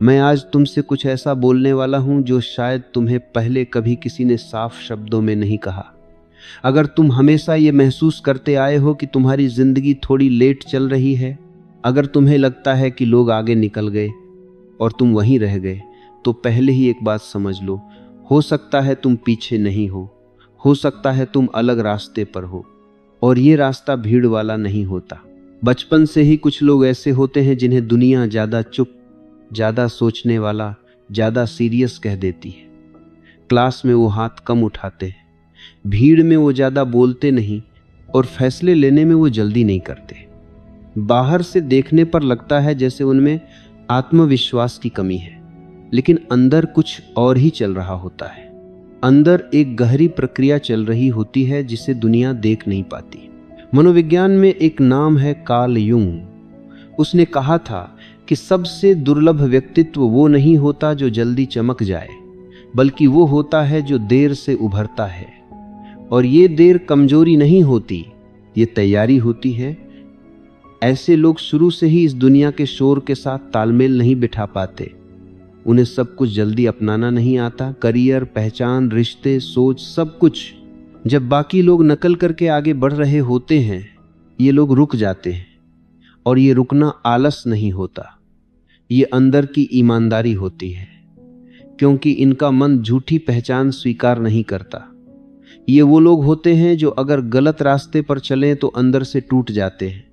मैं आज तुमसे कुछ ऐसा बोलने वाला हूं जो शायद तुम्हें पहले कभी किसी ने साफ शब्दों में नहीं कहा। अगर तुम हमेशा ये महसूस करते आए हो कि तुम्हारी जिंदगी थोड़ी लेट चल रही है, अगर तुम्हें लगता है कि लोग आगे निकल गए और तुम वहीं रह गए, तो पहले ही एक बात समझ लो, हो सकता है तुम पीछे नहीं हो सकता है तुम अलग रास्ते पर हो, और ये रास्ता भीड़ वाला नहीं होता। बचपन से ही कुछ लोग ऐसे होते हैं जिन्हें दुनिया ज़्यादा चुप, ज़्यादा सोचने वाला, ज़्यादा सीरियस कह देती है। क्लास में वो हाथ कम उठाते हैं, भीड़ में वो ज़्यादा बोलते नहीं, और फैसले लेने में वो जल्दी नहीं करते। बाहर से देखने पर लगता है जैसे उनमें आत्मविश्वास की कमी है, लेकिन अंदर कुछ और ही चल रहा होता है। अंदर एक गहरी प्रक्रिया चल रही होती है जिसे दुनिया देख नहीं पाती। मनोविज्ञान में एक नाम है कार्ल यूंग। उसने कहा था कि सबसे दुर्लभ व्यक्तित्व वो नहीं होता जो जल्दी चमक जाए, बल्कि वो होता है जो देर से उभरता है। और ये देर कमजोरी नहीं होती, ये तैयारी होती है। ऐसे लोग शुरू से ही इस दुनिया के शोर के साथ तालमेल नहीं बिठा पाते। उन्हें सब कुछ जल्दी अपनाना नहीं आता। करियर, पहचान, रिश्ते, सोच, सब कुछ। जब बाकी लोग नकल करके आगे बढ़ रहे होते हैं, ये लोग रुक जाते हैं। और ये रुकना आलस नहीं होता, ये अंदर की ईमानदारी होती है, क्योंकि इनका मन झूठी पहचान स्वीकार नहीं करता। ये वो लोग होते हैं जो अगर गलत रास्ते पर चलें तो अंदर से टूट जाते हैं,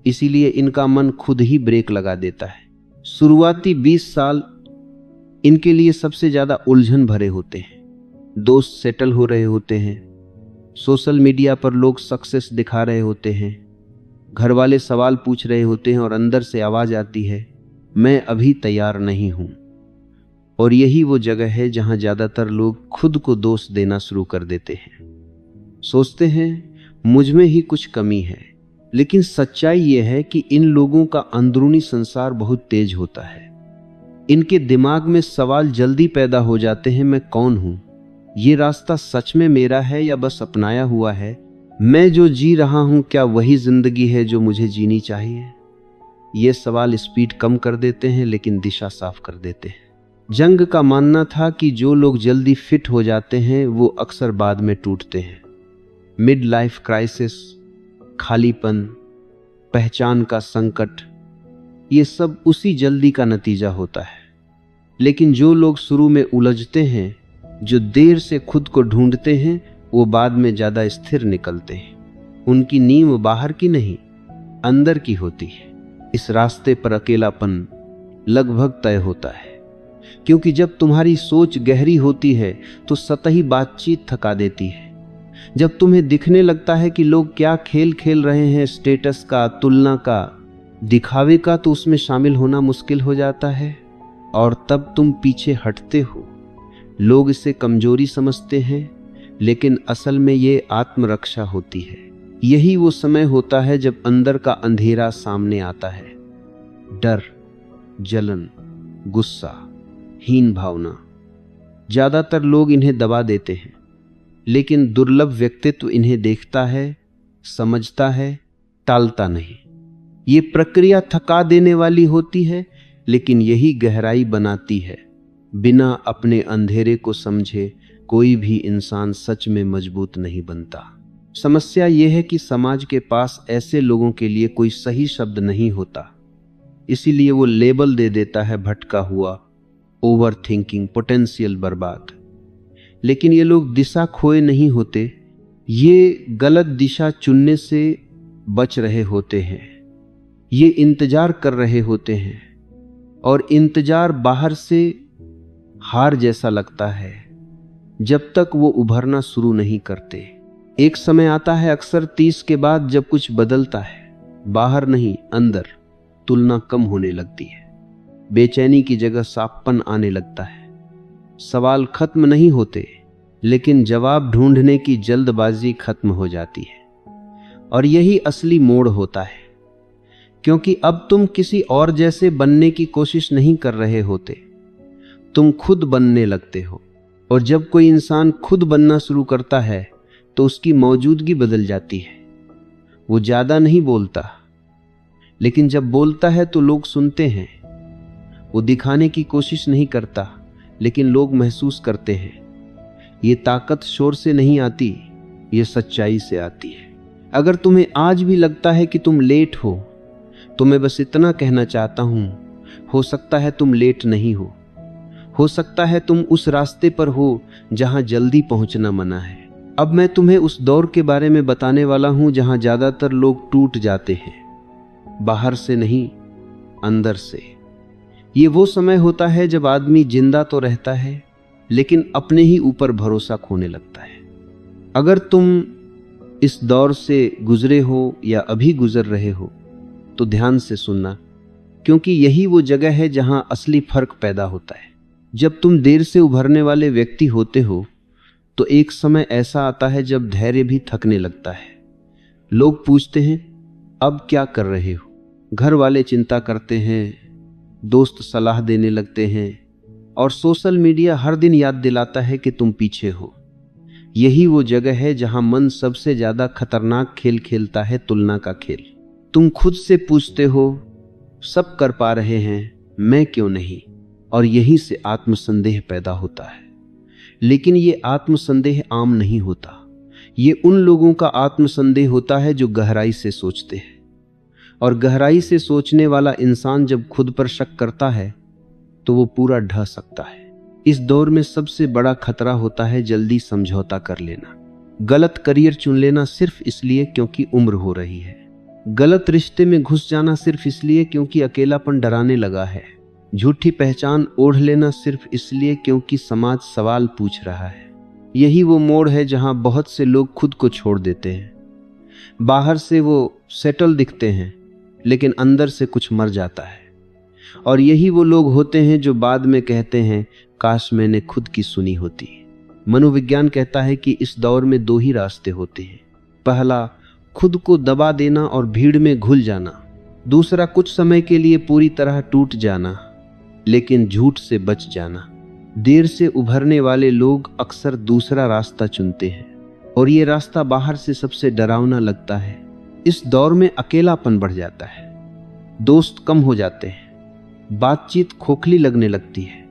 इसीलिए इनका मन खुद ही ब्रेक लगा देता है। शुरुआती 20 साल इनके लिए सबसे ज्यादा उलझन भरे होते हैं। दोस्त सेटल हो रहे होते हैं, सोशल मीडिया पर लोग सक्सेस दिखा रहे होते हैं, घर वाले सवाल पूछ रहे होते हैं, और अंदर से आवाज आती है, मैं अभी तैयार नहीं हूं। और यही वो जगह है जहां ज्यादातर लोग खुद को दोष देना शुरू कर देते हैं। सोचते हैं मुझ में ही कुछ कमी है, लेकिन सच्चाई यह है कि इन लोगों का अंदरूनी संसार बहुत तेज होता है। इनके दिमाग में सवाल जल्दी पैदा हो जाते हैं, मैं कौन हूं? ये रास्ता सच में मेरा है या बस अपनाया हुआ है? मैं जो जी रहा हूं, क्या वही जिंदगी है जो मुझे जीनी चाहिए? ये सवाल स्पीड कम कर देते हैं, लेकिन दिशा साफ कर देते हैं। जंग का मानना था कि जो लोग जल्दी फिट हो जाते हैं वो अक्सर बाद में टूटते हैं। मिड लाइफ क्राइसिस, खालीपन, पहचान का संकट, ये सब उसी जल्दी का नतीजा होता है। लेकिन जो लोग शुरू में उलझते हैं, जो देर से खुद को ढूंढते हैं, वो बाद में ज्यादा स्थिर निकलते हैं। उनकी नींव बाहर की नहीं, अंदर की होती है। इस रास्ते पर अकेलापन लगभग तय होता है, क्योंकि जब तुम्हारी सोच गहरी होती है तो सतही बातचीत थका देती है। जब तुम्हें दिखने लगता है कि लोग क्या खेल खेल रहे हैं, स्टेटस का, तुलना का, दिखावे का, तो उसमें शामिल होना मुश्किल हो जाता है, और तब तुम पीछे हटते हो। लोग इसे कमजोरी समझते हैं, लेकिन असल में ये आत्मरक्षा होती है। यही वो समय होता है जब अंदर का अंधेरा सामने आता है। डर, जलन, गुस्सा, हीन भावना। ज्यादातर लोग इन्हें दबा देते हैं, लेकिन दुर्लभ व्यक्तित्व इन्हें देखता है, समझता है, टालता नहीं। ये प्रक्रिया थका देने वाली होती है, लेकिन यही गहराई बनाती है। बिना अपने अंधेरे को समझे कोई भी इंसान सच में मजबूत नहीं बनता। समस्या यह है कि समाज के पास ऐसे लोगों के लिए कोई सही शब्द नहीं होता, इसीलिए वो लेबल दे देता है, भटका हुआ, ओवर थिंकिंग, पोटेंशियल बर्बाद। लेकिन ये लोग दिशा खोए नहीं होते, ये गलत दिशा चुनने से बच रहे होते हैं। ये इंतजार कर रहे होते हैं, और इंतजार बाहर से हार जैसा लगता है जब तक वो उभरना शुरू नहीं करते। एक समय आता है, अक्सर 30 के बाद, जब कुछ बदलता है, बाहर नहीं अंदर। तुलना कम होने लगती है, बेचैनी की जगह साफपन आने लगता है। सवाल खत्म नहीं होते, लेकिन जवाब ढूंढने की जल्दबाजी खत्म हो जाती है। और यही असली मोड़ होता है, क्योंकि अब तुम किसी और जैसे बनने की कोशिश नहीं कर रहे होते, तुम खुद बनने लगते हो। और जब कोई इंसान खुद बनना शुरू करता है तो उसकी मौजूदगी बदल जाती है। वो ज्यादा नहीं बोलता, लेकिन जब बोलता है तो लोग सुनते हैं। वो दिखाने की कोशिश नहीं करता, लेकिन लोग महसूस करते हैं। ये ताकत शोर से नहीं आती, ये सच्चाई से आती है। अगर तुम्हें आज भी लगता है कि तुम लेट हो, तो मैं बस इतना कहना चाहता हूं, हो सकता है तुम लेट नहीं हो सकता है तुम उस रास्ते पर हो जहां जल्दी पहुंचना मना है। अब मैं तुम्हें उस दौर के बारे में बताने वाला हूं जहां ज्यादातर लोग टूट जाते हैं, बाहर से नहीं, अंदर से। ये वो समय होता है जब आदमी जिंदा तो रहता है, लेकिन अपने ही ऊपर भरोसा खोने लगता है। अगर तुम इस दौर से गुजरे हो या अभी गुजर रहे हो, तो ध्यान से सुनना, क्योंकि यही वो जगह है जहां असली फर्क पैदा होता है। जब तुम देर से उभरने वाले व्यक्ति होते हो, तो एक समय ऐसा आता है जब धैर्य भी थकने लगता है। लोग पूछते हैं, अब क्या कर रहे हो? घर वाले चिंता करते हैं, दोस्त सलाह देने लगते हैं, और सोशल मीडिया हर दिन याद दिलाता है कि तुम पीछे हो। यही वो जगह है जहां मन सबसे ज्यादा खतरनाक खेल खेलता है, तुलना का खेल। तुम खुद से पूछते हो, सब कर पा रहे हैं, मैं क्यों नहीं? और यहीं से आत्मसंदेह पैदा होता है। लेकिन ये आत्मसंदेह आम नहीं होता। ये उन लोगों का आत्मसंदेह होता है जो गहराई से सोचते हैं। और गहराई से सोचने वाला इंसान जब खुद पर शक करता है, तो वो पूरा ढह सकता है। इस दौर में सबसे बड़ा खतरा होता है जल्दी समझौता कर लेना, गलत करियर चुन लेना सिर्फ इसलिए क्योंकि उम्र हो रही है, गलत रिश्ते में घुस जाना सिर्फ इसलिए क्योंकि अकेलापन डराने लगा है, झूठी पहचान ओढ़ लेना सिर्फ इसलिए क्योंकि समाज सवाल पूछ रहा है। यही वो मोड़ है जहां बहुत से लोग खुद को छोड़ देते हैं। बाहर से वो सेटल दिखते हैं, लेकिन अंदर से कुछ मर जाता है। और यही वो लोग होते हैं जो बाद में कहते हैं, काश मैंने खुद की सुनी होती। मनोविज्ञान कहता है कि इस दौर में दो ही रास्ते होते हैं। पहला, खुद को दबा देना और भीड़ में घुल जाना। दूसरा, कुछ समय के लिए पूरी तरह टूट जाना, लेकिन झूठ से बच जाना। देर से उभरने वाले लोग अक्सर दूसरा रास्ता चुनते हैं, और ये रास्ता बाहर से सबसे डरावना लगता है। इस दौर में अकेलापन बढ़ जाता है, दोस्त कम हो जाते हैं, बातचीत खोखली लगने लगती है।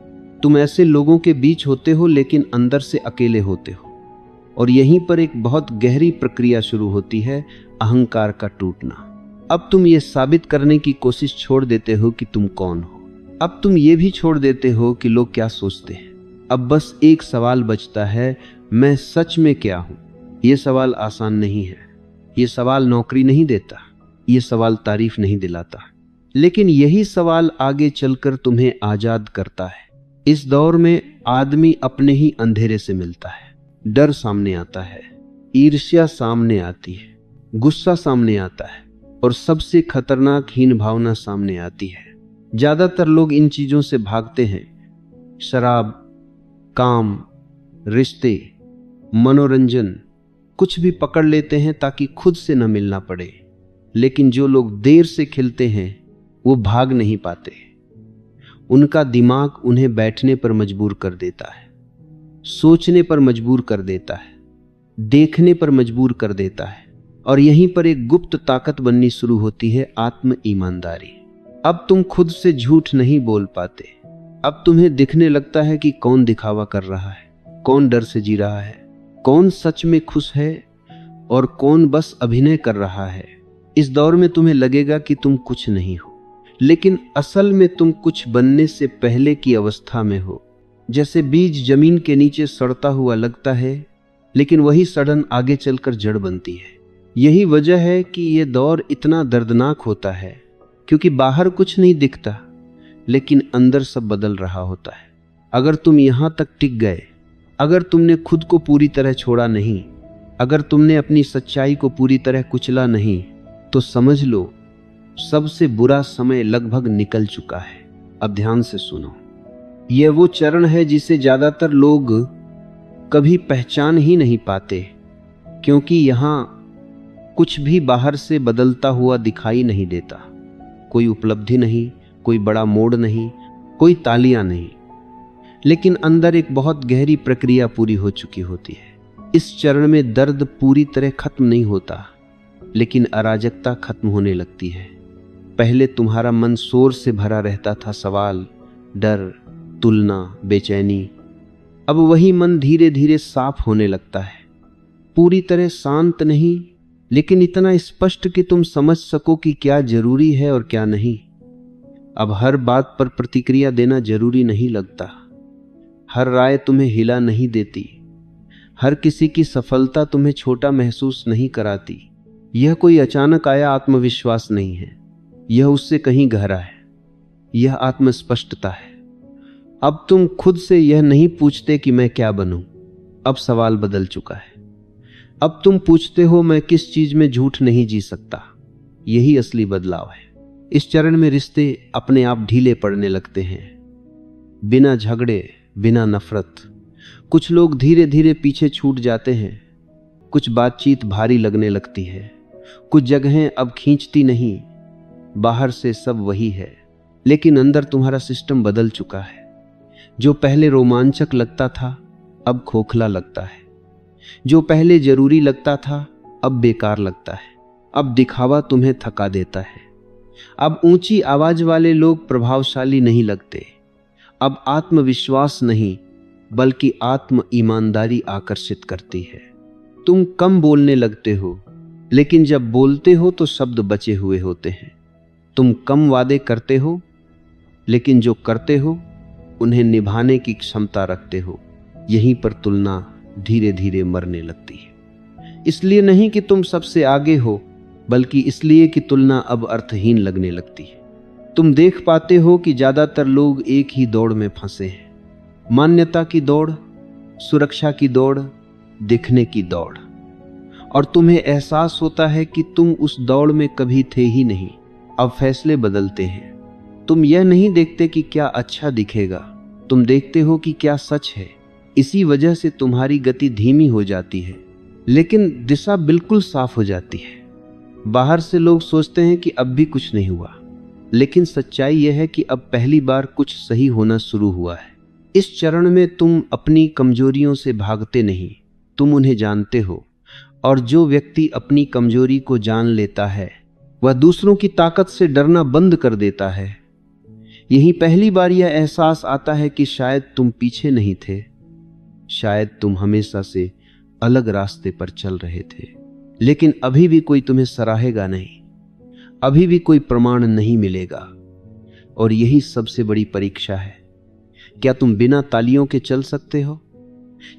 तुम ऐसे लोगों के बीच होते हो, लेकिन अंदर से अकेले होते हो। और यहीं पर एक बहुत गहरी प्रक्रिया शुरू होती है, अहंकार का टूटना। अब तुम ये साबित करने की कोशिश छोड़ देते हो कि तुम कौन हो। अब तुम ये भी छोड़ देते हो कि लोग क्या सोचते हैं। अब बस एक सवाल बचता है, मैं सच में क्या हूं? ये सवाल आसान नहीं है। ये सवाल नौकरी नहीं देता, ये सवाल तारीफ नहीं दिलाता, लेकिन यही सवाल आगे चलकर तुम्हें आजाद करता है। इस दौर में आदमी अपने ही अंधेरे से मिलता है। डर सामने आता है, ईर्ष्या सामने आती है, गुस्सा सामने आता है, और सबसे खतरनाक हीन भावना सामने आती है। ज्यादातर लोग इन चीजों से भागते हैं। शराब, काम, रिश्ते, मनोरंजन, कुछ भी पकड़ लेते हैं ताकि खुद से न मिलना पड़े। लेकिन जो लोग देर से खिलते हैं, वो भाग नहीं पाते। उनका दिमाग उन्हें बैठने पर मजबूर कर देता है, सोचने पर मजबूर कर देता है, देखने पर मजबूर कर देता है। और यहीं पर एक गुप्त ताकत बननी शुरू होती है, आत्म ईमानदारी। अब तुम खुद से झूठ नहीं बोल पाते। अब तुम्हें दिखने लगता है कि कौन दिखावा कर रहा है, कौन डर से जी रहा है, कौन सच में खुश है और कौन बस अभिनय कर रहा है। इस दौर में तुम्हें लगेगा कि तुम कुछ नहीं हो, लेकिन असल में तुम कुछ बनने से पहले की अवस्था में हो। जैसे बीज जमीन के नीचे सड़ता हुआ लगता है, लेकिन वही सड़न आगे चलकर जड़ बनती है। यही वजह है कि ये दौर इतना दर्दनाक होता है, क्योंकि बाहर कुछ नहीं दिखता, लेकिन अंदर सब बदल रहा होता है। अगर तुम यहां तक टिक गए, अगर तुमने खुद को पूरी तरह छोड़ा नहीं, अगर तुमने अपनी सच्चाई को पूरी तरह कुचला नहीं, तो समझ लो सबसे बुरा समय लगभग निकल चुका है। अब ध्यान से सुनो, यह वो चरण है जिसे ज्यादातर लोग कभी पहचान ही नहीं पाते, क्योंकि यहां कुछ भी बाहर से बदलता हुआ दिखाई नहीं देता। कोई उपलब्धि नहीं, कोई बड़ा मोड़ नहीं, कोई तालियां नहीं, लेकिन अंदर एक बहुत गहरी प्रक्रिया पूरी हो चुकी होती है। इस चरण में दर्द पूरी तरह खत्म नहीं होता, लेकिन अराजकता खत्म होने लगती है। पहले तुम्हारा मन शोर से भरा रहता था, सवाल, डर, तुलना, बेचैनी। अब वही मन धीरे धीरे साफ होने लगता है, पूरी तरह शांत नहीं, लेकिन इतना स्पष्ट कि तुम समझ सको कि क्या जरूरी है और क्या नहीं। अब हर बात पर प्रतिक्रिया देना जरूरी नहीं लगता, हर राय तुम्हें हिला नहीं देती, हर किसी की सफलता तुम्हें छोटा महसूस नहीं कराती। यह कोई अचानक आया आत्मविश्वास नहीं है, यह उससे कहीं गहरा है, यह आत्मस्पष्टता है। अब तुम खुद से यह नहीं पूछते कि मैं क्या बनूं, अब सवाल बदल चुका है। अब तुम पूछते हो मैं किस चीज में झूठ नहीं जी सकता। यही असली बदलाव है। इस चरण में रिश्ते अपने आप ढीले पड़ने लगते हैं, बिना झगड़े, बिना नफरत। कुछ लोग धीरे धीरे पीछे छूट जाते हैं, कुछ बातचीत भारी लगने लगती है, कुछ जगहें अब खींचती नहीं। बाहर से सब वही है, लेकिन अंदर तुम्हारा सिस्टम बदल चुका है। जो पहले रोमांचक लगता था अब खोखला लगता है, जो पहले जरूरी लगता था अब बेकार लगता है। अब दिखावा तुम्हें थका देता है, अब ऊंची आवाज वाले लोग प्रभावशाली नहीं लगते, अब आत्मविश्वास नहीं बल्कि आत्म ईमानदारी आकर्षित करती है। तुम कम बोलने लगते हो, लेकिन जब बोलते हो तो शब्द बचे हुए होते हैं। तुम कम वादे करते हो, लेकिन जो करते हो उन्हें निभाने की क्षमता रखते हो। यहीं पर तुलना धीरे धीरे मरने लगती है। इसलिए नहीं कि तुम सबसे आगे हो, बल्कि इसलिए कि तुलना अब अर्थहीन लगने लगती है। तुम देख पाते हो कि ज्यादातर लोग एक ही दौड़ में फंसे हैं, मान्यता की दौड़, सुरक्षा की दौड़, दिखने की दौड़। और तुम्हें एहसास होता है कि तुम उस दौड़ में कभी थे ही नहीं। अब फैसले बदलते हैं। तुम यह नहीं देखते कि क्या अच्छा दिखेगा, तुम देखते हो कि क्या सच है। इसी वजह से तुम्हारी गति धीमी हो जाती है, लेकिन दिशा बिल्कुल साफ हो जाती है। बाहर से लोग सोचते हैं कि अब भी कुछ नहीं हुआ, लेकिन सच्चाई यह है कि अब पहली बार कुछ सही होना शुरू हुआ है। इस चरण में तुम अपनी कमजोरियों से भागते नहीं, तुम उन्हें जानते हो। और जो व्यक्ति अपनी कमजोरी को जान लेता है वह दूसरों की ताकत से डरना बंद कर देता है। यही पहली बार यह एहसास आता है कि शायद तुम पीछे नहीं थे, शायद तुम हमेशा से अलग रास्ते पर चल रहे थे। लेकिन अभी भी कोई तुम्हें सराहेगा नहीं, अभी भी कोई प्रमाण नहीं मिलेगा। और यही सबसे बड़ी परीक्षा है। क्या तुम बिना तालियों के चल सकते हो?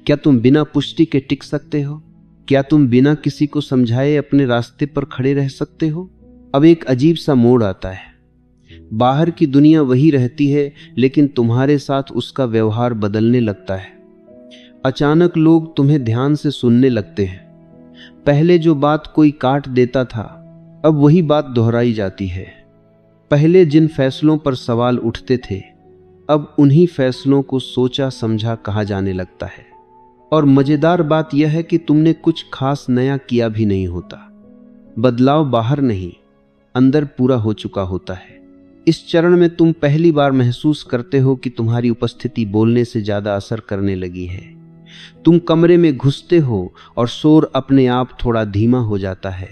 क्या तुम बिना पुष्टि के टिक सकते हो? क्या तुम बिना किसी को समझाए अपने रास्ते पर खड़े रह सकते हो? अब एक अजीब सा मोड़ आता है। बाहर की दुनिया वही रहती है, लेकिन तुम्हारे साथ उसका व्यवहार बदलने लगता है। अचानक लोग तुम्हें ध्यान से सुनने लगते हैं। पहले जो बात कोई काट देता था, अब वही बात दोहराई जाती है। पहले जिन फैसलों पर सवाल उठते थे, अब उन्हीं फैसलों को सोचा समझा कहा जाने लगता है। और मजेदार बात यह है कि तुमने कुछ खास नया किया भी नहीं होता। बदलाव बाहर नहीं, अंदर पूरा हो चुका होता है। इस चरण में तुम पहली बार महसूस करते हो कि तुम्हारी उपस्थिति बोलने से ज्यादा असर करने लगी है। तुम कमरे में घुसते हो और शोर अपने आप थोड़ा धीमा हो जाता है।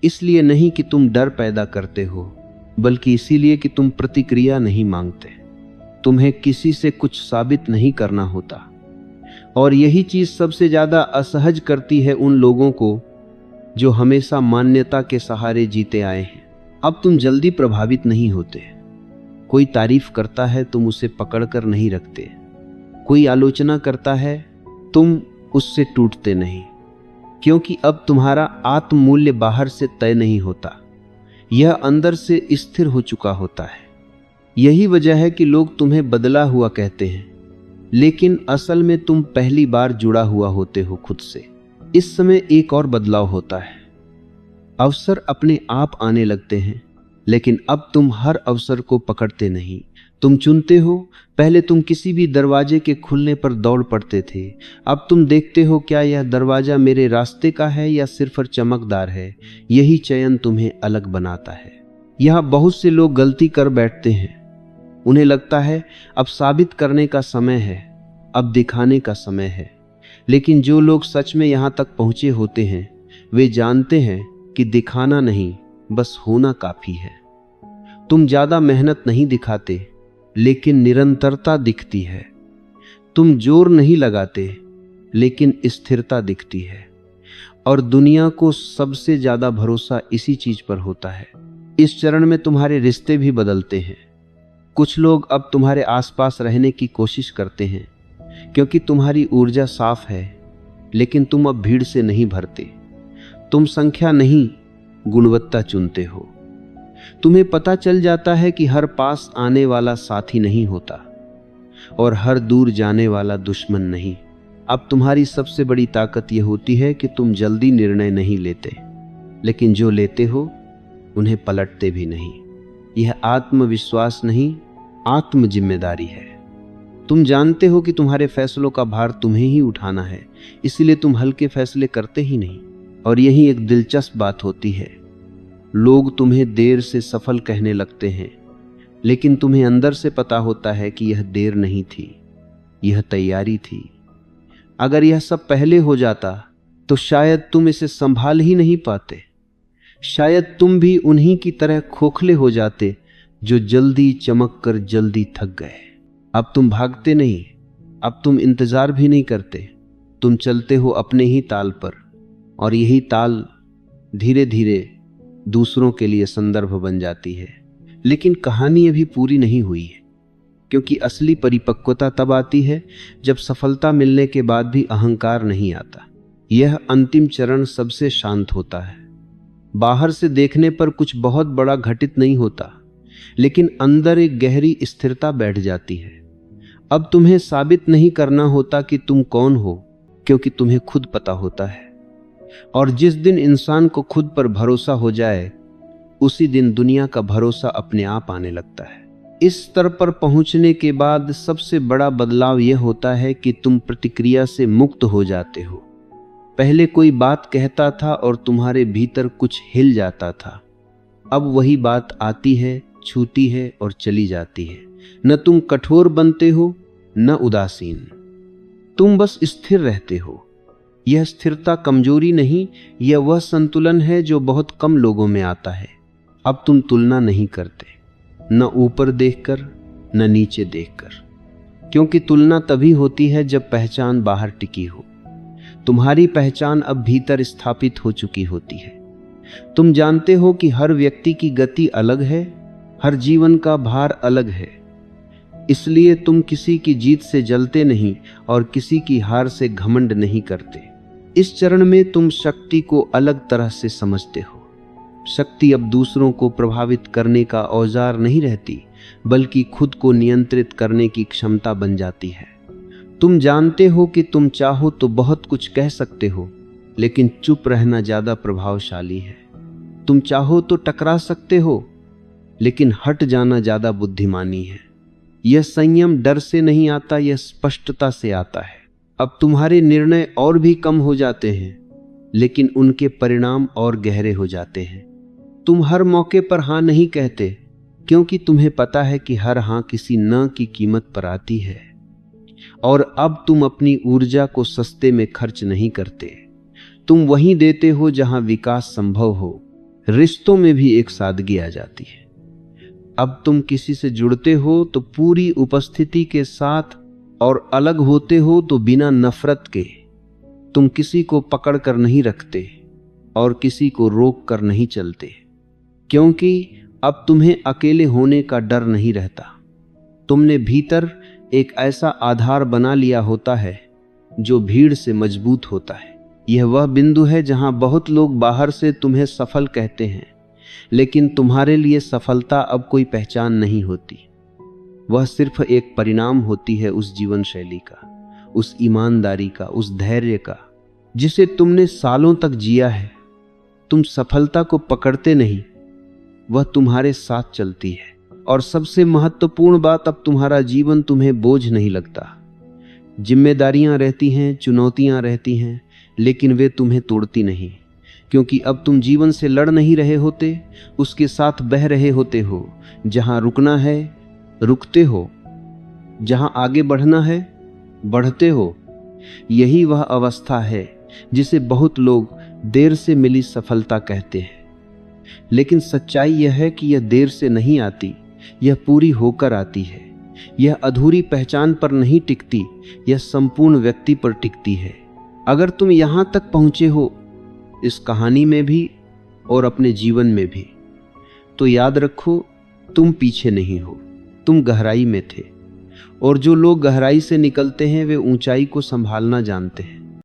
इसलिए नहीं कि तुम डर पैदा करते हो, बल्कि इसीलिए कि तुम प्रतिक्रिया नहीं मांगते। तुम्हें किसी से कुछ साबित नहीं करना होता। और यही चीज सबसे ज्यादा असहज करती है उन लोगों को जो हमेशा मान्यता के सहारे जीते आए हैं। अब तुम जल्दी प्रभावित नहीं होते। कोई तारीफ करता है, तुम उसे पकड़कर नहीं रखते। कोई आलोचना करता है, तुम उससे टूटते नहीं, क्योंकि अब तुम्हारा आत्म मूल्य बाहर से तय नहीं होता, यह अंदर से स्थिर हो चुका होता है। यही वजह है कि लोग तुम्हें बदला हुआ कहते हैं, लेकिन असल में तुम पहली बार जुड़ा हुआ होते हो खुद से। इस समय एक और बदलाव होता है। अवसर अपने आप आने लगते हैं, लेकिन अब तुम हर अवसर को पकड़ते नहीं, तुम चुनते हो। पहले तुम किसी भी दरवाजे के खुलने पर दौड़ पड़ते थे, अब तुम देखते हो क्या यह दरवाजा मेरे रास्ते का है या सिर्फ चमकदार है। यही चयन तुम्हें अलग बनाता है। यह बहुत से लोग गलती कर बैठते हैं। उन्हें लगता है अब साबित करने का समय है, अब दिखाने का समय है। लेकिन जो लोग सच में यहां तक पहुंचे होते हैं, वे जानते हैं कि दिखाना नहीं, बस होना काफी है। तुम ज्यादा मेहनत नहीं दिखाते, लेकिन निरंतरता दिखती है। तुम जोर नहीं लगाते, लेकिन स्थिरता दिखती है। और दुनिया को सबसे ज्यादा भरोसा इसी चीज पर होता है। इस चरण में तुम्हारे रिश्ते भी बदलते हैं। कुछ लोग अब तुम्हारे आसपास रहने की कोशिश करते हैं क्योंकि तुम्हारी ऊर्जा साफ है, लेकिन तुम अब भीड़ से नहीं भरते। तुम संख्या नहीं, गुणवत्ता चुनते हो। तुम्हें पता चल जाता है कि हर पास आने वाला साथी नहीं होता और हर दूर जाने वाला दुश्मन नहीं। अब तुम्हारी सबसे बड़ी ताकत यह होती है कि तुम जल्दी निर्णय नहीं लेते, लेकिन जो लेते हो उन्हें पलटते भी नहीं। यह आत्मविश्वास नहीं, आत्म जिम्मेदारी है। तुम जानते हो कि तुम्हारे फैसलों का भार तुम्हें ही उठाना है, इसलिए तुम हल्के फैसले करते ही नहीं। और यही एक दिलचस्प बात होती है, लोग तुम्हें देर से सफल कहने लगते हैं, लेकिन तुम्हें अंदर से पता होता है कि यह देर नहीं थी, यह तैयारी थी। अगर यह सब पहले हो जाता तो शायद तुम इसे संभाल ही नहीं पाते। शायद तुम भी उन्हीं की तरह खोखले हो जाते जो जल्दी चमक कर जल्दी थक गए। अब तुम भागते नहीं, अब तुम इंतजार भी नहीं करते, तुम चलते हो अपने ही ताल पर। और यही ताल धीरे धीरे दूसरों के लिए संदर्भ बन जाती है। लेकिन कहानी अभी पूरी नहीं हुई है, क्योंकि असली परिपक्वता तब आती है जब सफलता मिलने के बाद भी अहंकार नहीं आता। यह अंतिम चरण सबसे शांत होता है। बाहर से देखने पर कुछ बहुत बड़ा घटित नहीं होता, लेकिन अंदर एक गहरी स्थिरता बैठ जाती है। अब तुम्हें साबित नहीं करना होता कि तुम कौन हो, क्योंकि तुम्हें खुद पता होता है। और जिस दिन इंसान को खुद पर भरोसा हो जाए, उसी दिन दुनिया का भरोसा अपने आप आने लगता है। इस स्तर पर पहुंचने के बाद सबसे बड़ा बदलाव यह होता है कि तुम प्रतिक्रिया से मुक्त हो जाते हो। पहले कोई बात कहता था और तुम्हारे भीतर कुछ हिल जाता था। अब वही बात आती है, छूती है और चली जाती है। न तुम कठोर बनते हो, न उदासीन, तुम बस स्थिर रहते हो। यह स्थिरता कमजोरी नहीं, यह वह संतुलन है जो बहुत कम लोगों में आता है। अब तुम तुलना नहीं करते, न ऊपर देखकर न नीचे देखकर, क्योंकि तुलना तभी होती है जब पहचान बाहर टिकी हो। तुम्हारी पहचान अब भीतर स्थापित हो चुकी होती है। तुम जानते हो कि हर व्यक्ति की गति अलग है, हर जीवन का भार अलग है। इसलिए तुम किसी की जीत से जलते नहीं और किसी की हार से घमंड नहीं करते। इस चरण में तुम शक्ति को अलग तरह से समझते हो। शक्ति अब दूसरों को प्रभावित करने का औजार नहीं रहती, बल्कि खुद को नियंत्रित करने की क्षमता बन जाती है। तुम जानते हो कि तुम चाहो तो बहुत कुछ कह सकते हो, लेकिन चुप रहना ज्यादा प्रभावशाली है। तुम चाहो तो टकरा सकते हो, लेकिन हट जाना ज्यादा बुद्धिमानी है। यह संयम डर से नहीं आता, यह स्पष्टता से आता है। अब तुम्हारे निर्णय और भी कम हो जाते हैं, लेकिन उनके परिणाम और गहरे हो जाते हैं। तुम हर मौके पर हां नहीं कहते, क्योंकि तुम्हें पता है कि हर हां किसी न की कीमत पर आती है। और अब तुम अपनी ऊर्जा को सस्ते में खर्च नहीं करते। तुम वहीं देते हो जहां विकास संभव हो। रिश्तों में भी एक सादगी आ जाती है। अब तुम किसी से जुड़ते हो तो पूरी उपस्थिति के साथ, और अलग होते हो तो बिना नफरत के। तुम किसी को पकड़ कर नहीं रखते और किसी को रोक कर नहीं चलते, क्योंकि अब तुम्हें अकेले होने का डर नहीं रहता। तुमने भीतर एक ऐसा आधार बना लिया होता है जो भीड़ से मजबूत होता है। यह वह बिंदु है जहां बहुत लोग बाहर से तुम्हें सफल कहते हैं, लेकिन तुम्हारे लिए सफलता अब कोई पहचान नहीं होती। वह सिर्फ एक परिणाम होती है उस जीवन शैली का, उस ईमानदारी का, उस धैर्य का, जिसे तुमने सालों तक जिया है। तुम सफलता को पकड़ते नहीं, वह तुम्हारे साथ चलती है। और सबसे महत्वपूर्ण बात, अब तुम्हारा जीवन तुम्हें बोझ नहीं लगता। जिम्मेदारियां रहती हैं, चुनौतियां रहती हैं, लेकिन वे तुम्हें तोड़ती नहीं, क्योंकि अब तुम जीवन से लड़ नहीं रहे होते, उसके साथ बह रहे होते हो। जहां रुकना है रुकते हो, जहां आगे बढ़ना है बढ़ते हो। यही वह अवस्था है जिसे बहुत लोग देर से मिली सफलता कहते हैं। लेकिन सच्चाई यह है कि यह देर से नहीं आती, यह पूरी होकर आती है। यह अधूरी पहचान पर नहीं टिकती, यह संपूर्ण व्यक्ति पर टिकती है। अगर तुम यहां तक पहुंचे हो इस कहानी में भी और अपने जीवन में भी, तो याद रखो तुम पीछे नहीं हो, तुम गहराई में थे। और जो लोग गहराई से निकलते हैं वे ऊंचाई को संभालना जानते हैं।